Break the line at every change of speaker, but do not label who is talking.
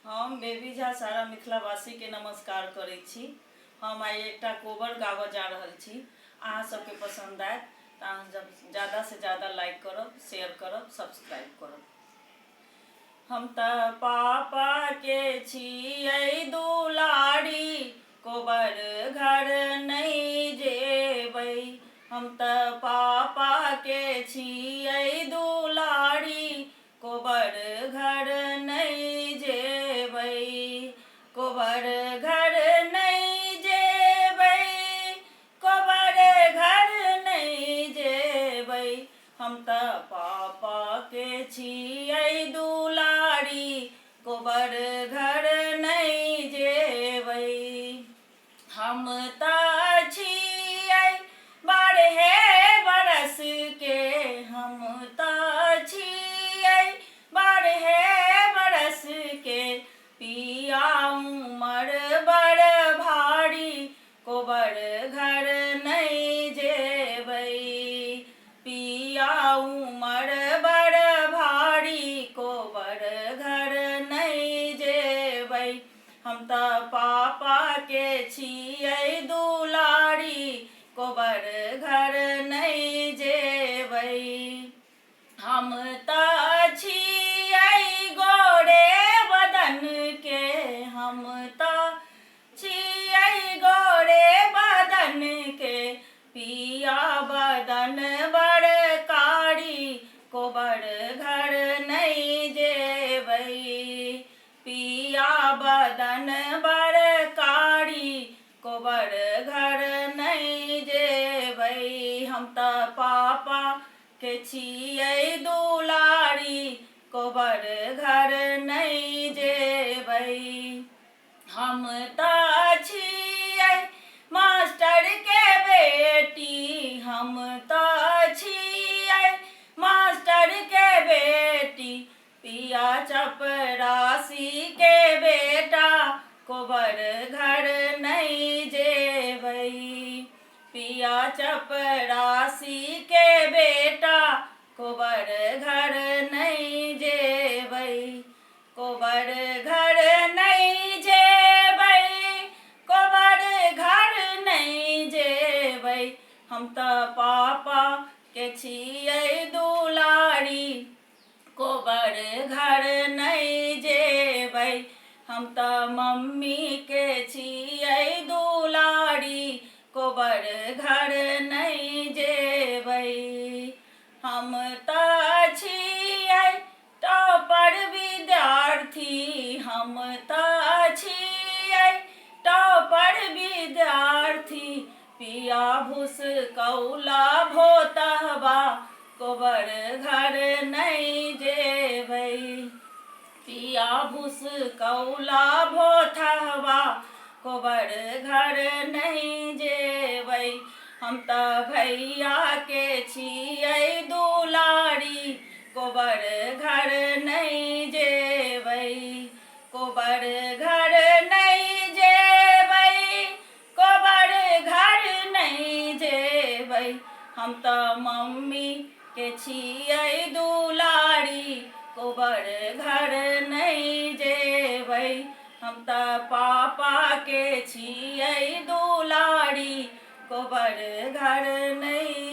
हम बेबी झा सारा मिथिलावासी के नमस्कार करै छी। हम आइ एकटा कोबर गाबऽ जा रहल छी। अहाँ सबके पसंद आयत तऽ अहाँ ज़्यादा से ज़्यादा लाइक करब, शेयर करब, सब्सक्राइब करब। हम तऽ पापा के छियै दुलारी, कोबर घर नहीं जेबै। हम तऽ पापा के छियै दुलारी, कोबर घर नहीं जेबै। कोबर घर नहीं जेबै, कोबर घर नहीं जेबै। हम तऽ पापा के छियै दुलारी, कोबर घर नहीं जेबै। हम तऽ छियै 12 बरस के, हम तऽ छियै 12 बरस के। पिया उमर बड़ भारी, कोबर घर नहीं जेबै। पिया उमर बड़ भारी, कोबर घर नहीं जेबै। हम तऽ पापा के छियै दुलारी, कोबर घर नहीं जेबै। हम तऽ छियै गोरे बदन के, हम तऽ छियै गोरे बदन के। पिया बदन बड़ कारी, कोबर घर नहीं जेबै। पिया बदन बड़ कारी, कोबर घर नहीं जेबै। हम तऽ पापा के छियै दुलारी, कोबर घर नहीं जेबै। हम तऽ छियै मास्टर के बेटी, हम तऽ छियै मास्टर के बेटी। पिया चपरासी के बेटा, कोबर घर नहीं जेबै। पिया चपरासी के बेटा, कोबर घर नहीं जेबै। कोबर घर नहीं जेबै, कोबर घर नहीं जेबै। हम तऽ पापा के छियै दुलारी, कोबर घर नहीं जेबै। हम तऽ मम्मी के छियै दुलारी, कोबर घर नहीं जेबै। हम तऽ छियै टॉपर विद्यार्थी, हम तऽ छियै टॉपर विद्यार्थी। पिया भुसकौला भोतहबा, कोबर घर नहीं जेबै। पिया भुसकौला भोतहबा, कोबर घर नहीं जेबै। हम तऽ भैया के छियै दुलारी, कोबर घर नहीं जेबै। कोबर घर नहीं जेबै, कोबर घर नहीं जेबै। हम तऽ मम्मी के छियै दुलारी, कोबर घर नहीं जेबै। हम तऽ पापा के छियै दुलारी, कोबर घर नहीं